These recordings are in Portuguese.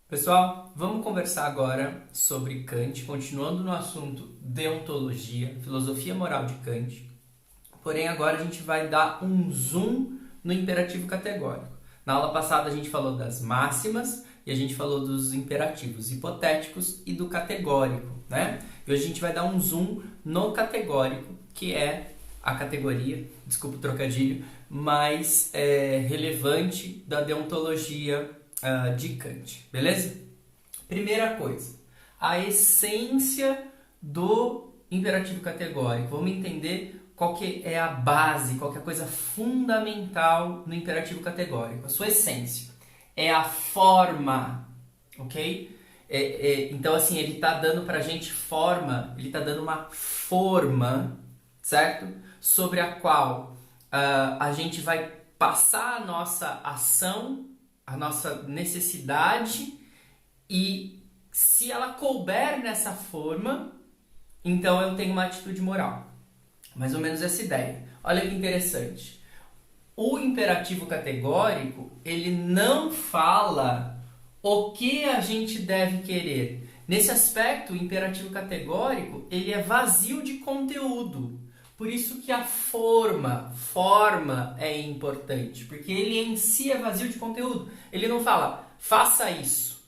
Pessoal, vamos conversar agora sobre Kant, continuando no assunto deontologia, filosofia moral de Kant. Porém, agora a gente vai dar um zoom no imperativo categórico. Na aula passada a gente falou das máximas e a gente falou dos imperativos hipotéticos e do categórico, né? E hoje a gente vai dar um zoom no categórico, que é a categoria, desculpa o trocadilho, mais relevante da deontologia de Kant, beleza? Primeira coisa, a essência do imperativo categórico. Vamos entender qual que é a base, qual que é a coisa fundamental no imperativo categórico. A sua essência é a forma, ok? Então, assim, ele está dando pra gente forma, ele está dando uma forma, certo? Sobre a qual a gente vai passar a nossa ação, a nossa necessidade, e se ela couber nessa forma, então eu tenho uma atitude moral. Mais ou menos essa ideia. Olha que interessante. O imperativo categórico, ele não fala o que a gente deve querer. Nesse aspecto, o imperativo categórico, ele é vazio de conteúdo. Por isso que a forma é importante, porque ele em si é vazio de conteúdo. Ele não fala, faça isso,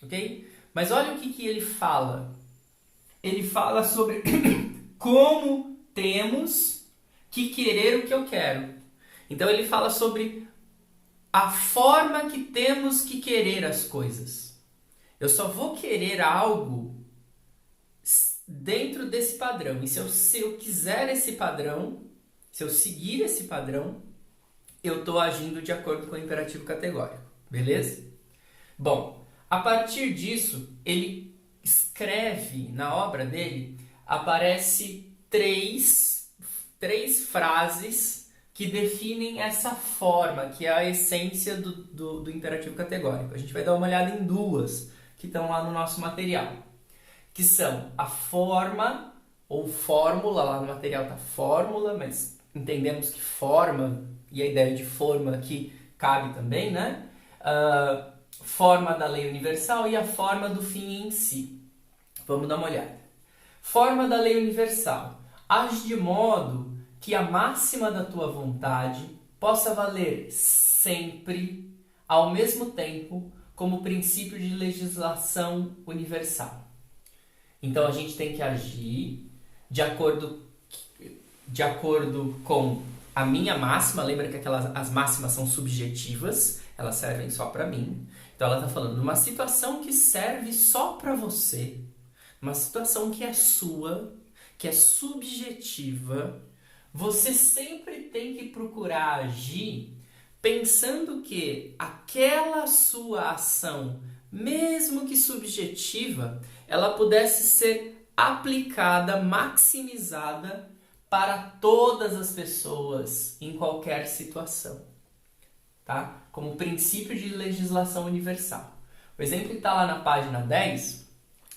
ok? Mas olha o que ele fala. Ele fala sobre como temos que querer o que eu quero. Então ele fala sobre a forma que temos que querer as coisas. Eu só vou querer algo dentro desse padrão. E se eu quiser esse padrão, se eu seguir esse padrão, eu estou agindo de acordo com o imperativo categórico. Beleza? Bom, a partir disso, ele escreve, na obra dele, aparece três frases que definem essa forma, que é a essência do imperativo categórico. A gente vai dar uma olhada em duas que estão lá no nosso material, que são a forma ou fórmula, lá no material está fórmula, mas entendemos que forma, e a ideia de forma aqui cabe também, né? Forma da lei universal e a forma do fim em si. Vamos dar uma olhada. Forma da lei universal. Age de modo que a máxima da tua vontade possa valer sempre, ao mesmo tempo, como princípio de legislação universal. Então a gente tem que agir de acordo com a minha máxima. Lembra que as máximas são subjetivas, elas servem só para mim. Então ela está falando de uma situação que serve só para você, uma situação que é sua, que é subjetiva. Você sempre tem que procurar agir pensando que aquela sua ação, mesmo que subjetiva, ela pudesse ser aplicada, maximizada para todas as pessoas em qualquer situação, tá? Como princípio de legislação universal. O exemplo que está lá na página 10,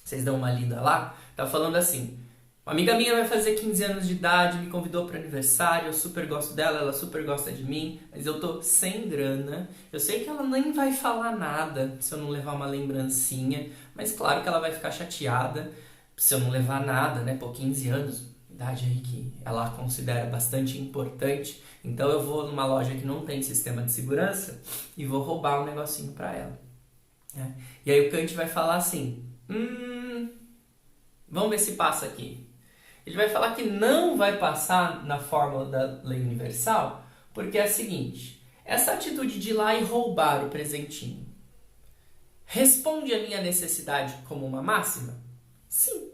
vocês dão uma lida lá, está falando assim: uma amiga minha vai fazer 15 anos de idade, me convidou para aniversário, eu super gosto dela, ela super gosta de mim, mas eu tô sem grana. Eu sei que ela nem vai falar nada se eu não levar uma lembrancinha, mas claro que ela vai ficar chateada se eu não levar nada, né? Pô, 15 anos, idade aí que ela considera bastante importante, então eu vou numa loja que não tem sistema de segurança e vou roubar um negocinho para ela. Né? E aí o Kant vai falar assim, vamos ver se passa aqui. Ele vai falar que não vai passar na fórmula da lei universal, porque é a seguinte: essa atitude de ir lá e roubar o presentinho responde à minha necessidade como uma máxima? Sim.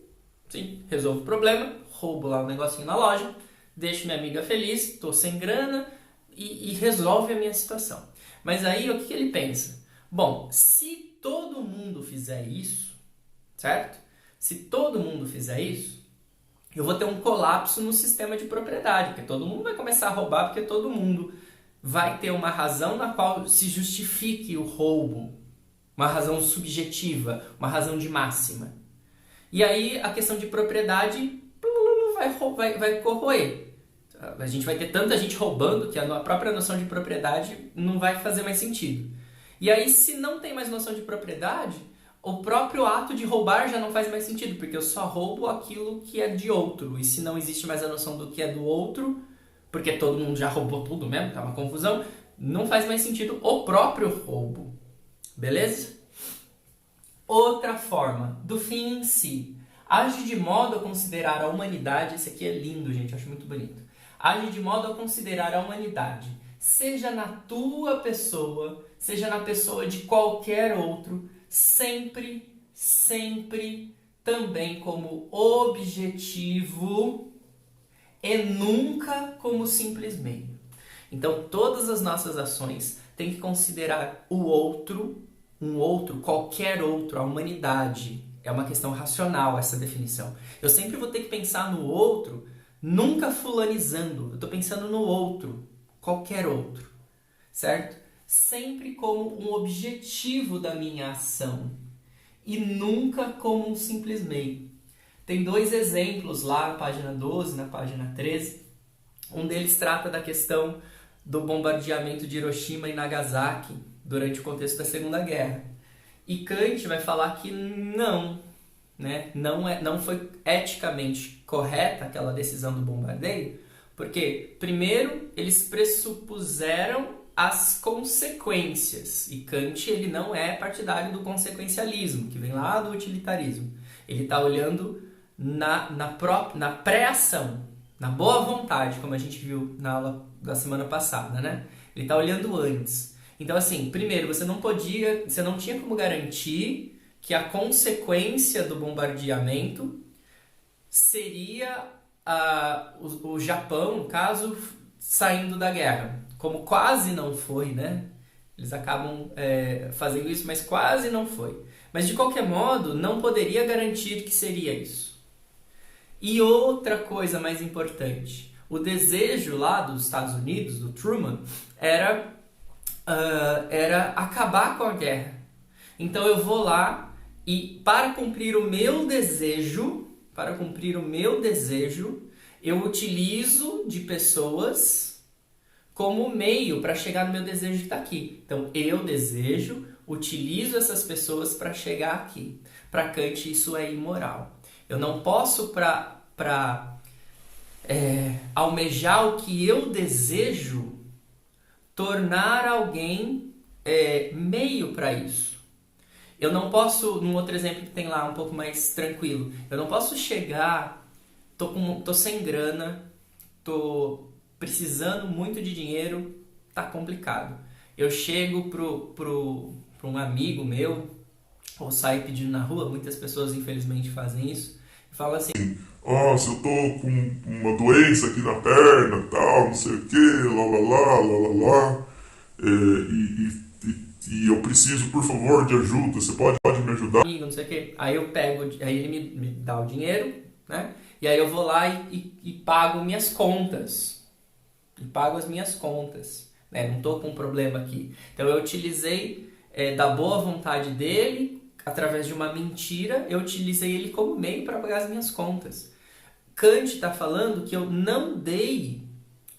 Resolvo o problema, roubo lá um negocinho na loja, deixo minha amiga feliz, estou sem grana e resolve a minha situação. Mas aí o que ele pensa? Bom, se todo mundo fizer isso, certo? Se todo mundo fizer isso, eu vou ter um colapso no sistema de propriedade, porque todo mundo vai começar a roubar, porque todo mundo vai ter uma razão na qual se justifique o roubo, uma razão subjetiva, uma razão de máxima. E aí a questão de propriedade vai corroer. A gente vai ter tanta gente roubando que a própria noção de propriedade não vai fazer mais sentido. E aí, se não tem mais noção de propriedade, o próprio ato de roubar já não faz mais sentido, porque eu só roubo aquilo que é de outro. E se não existe mais a noção do que é do outro, porque todo mundo já roubou tudo mesmo, tá uma confusão, não faz mais sentido o próprio roubo. Beleza? Outra forma, do fim em si. Age de modo a considerar a humanidade, esse aqui é lindo, gente, acho muito bonito. Age de modo a considerar a humanidade, seja na tua pessoa, seja na pessoa de qualquer outro, sempre, sempre também como objetivo e nunca como simples meio. Então, todas as nossas ações têm que considerar o outro, um outro, qualquer outro, a humanidade. É uma questão racional essa definição. Eu sempre vou ter que pensar no outro, nunca fulanizando. Eu estou pensando no outro, qualquer outro, certo? Sempre como um objetivo da minha ação e nunca como um simples meio. Tem 2 exemplos lá na página 12, na página 13. Um deles trata da questão do bombardeamento de Hiroshima e Nagasaki durante o contexto da Segunda Guerra. E Kant vai falar que não, né? Não foi eticamente correta aquela decisão do bombardeio, porque, primeiro, eles pressupuseram as consequências. E Kant ele não é partidário do consequencialismo, que vem lá do utilitarismo. Ele está olhando na pré-ação, na boa vontade, como a gente viu na aula da semana passada, né? Ele está olhando antes. Então, assim, primeiro, você não tinha como garantir que a consequência do bombardeamento seria o Japão, no caso, saindo da guerra. Como quase não foi, né? Eles acabam fazendo isso, mas quase não foi. Mas, de qualquer modo, não poderia garantir que seria isso. E outra coisa mais importante, o desejo lá dos Estados Unidos, do Truman, era acabar com a guerra. Então eu vou lá e para cumprir o meu desejo, eu utilizo de pessoas como meio para chegar no meu desejo que está aqui. Então eu utilizo essas pessoas para chegar aqui. Para Kant isso é imoral. Eu não posso almejar o que eu desejo tornar alguém meio para isso. Eu não posso, num outro exemplo que tem lá um pouco mais tranquilo, eu não posso chegar, tô sem grana, tô precisando muito de dinheiro, tá complicado. Eu chego pro um amigo meu, ou saio pedindo na rua, muitas pessoas infelizmente fazem isso, e falo assim: se eu tô com uma doença aqui na perna, tal, não sei o que, lá, e eu preciso, por favor, de ajuda, você pode me ajudar? amigo, não sei o que. Aí eu pego, aí ele me dá o dinheiro, né? E aí eu vou lá e pago minhas contas. E pago as minhas contas, né? Não tô com um problema aqui. Então eu utilizei da boa vontade dele, através de uma mentira, eu utilizei ele como meio para pagar as minhas contas. Kant está falando que eu não dei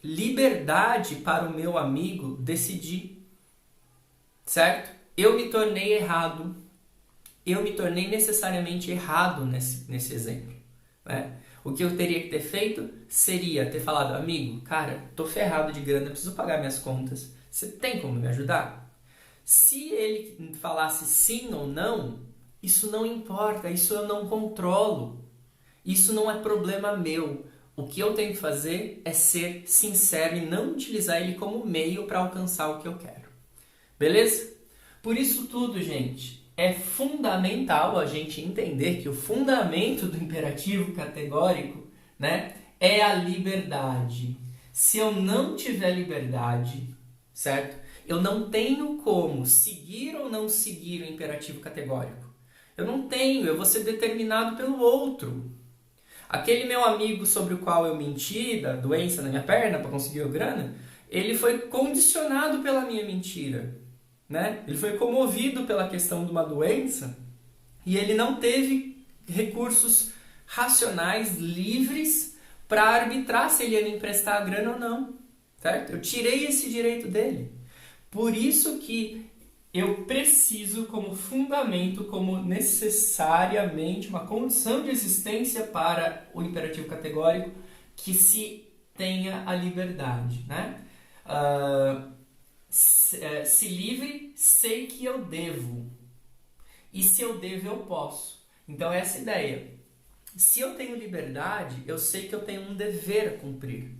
liberdade para o meu amigo decidir, certo? Eu me tornei errado. Eu me tornei necessariamente errado nesse exemplo, né? O que eu teria que ter feito seria ter falado: amigo, cara, tô ferrado de grana, preciso pagar minhas contas. Você tem como me ajudar? Se ele falasse sim ou não, isso não importa, isso eu não controlo. Isso não é problema meu. O que eu tenho que fazer é ser sincero e não utilizar ele como meio para alcançar o que eu quero. Beleza? Por isso tudo, gente, é fundamental a gente entender que o fundamento do imperativo categórico, né, é a liberdade. Se eu não tiver liberdade, certo? Eu não tenho como seguir ou não seguir o imperativo categórico. Eu não tenho, eu vou ser determinado pelo outro. Aquele meu amigo sobre o qual eu menti, da doença na minha perna para conseguir a grana, ele foi condicionado pela minha mentira, né? Ele foi comovido pela questão de uma doença e ele não teve recursos racionais, livres, para arbitrar se ele ia me emprestar a grana ou não, certo? Eu tirei esse direito dele. Por isso que eu preciso como fundamento, como necessariamente uma condição de existência para o imperativo categórico que se tenha a liberdade, né? Se livre, sei que eu devo. E se eu devo, eu posso. Então, essa é a ideia. Se eu tenho liberdade, eu sei que eu tenho um dever a cumprir.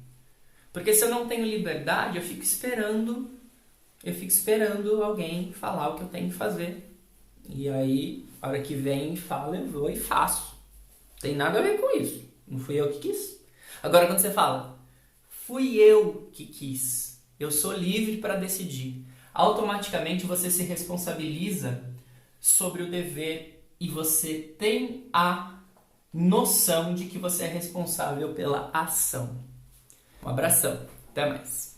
Porque se eu não tenho liberdade, eu fico esperando alguém falar o que eu tenho que fazer. E aí, a hora que vem e fala, eu vou e faço. Tem nada a ver com isso. Não fui eu que quis. Agora, quando você fala, fui eu que quis, eu sou livre para decidir, automaticamente você se responsabiliza sobre o dever e você tem a noção de que você é responsável pela ação. Um abração. Até mais.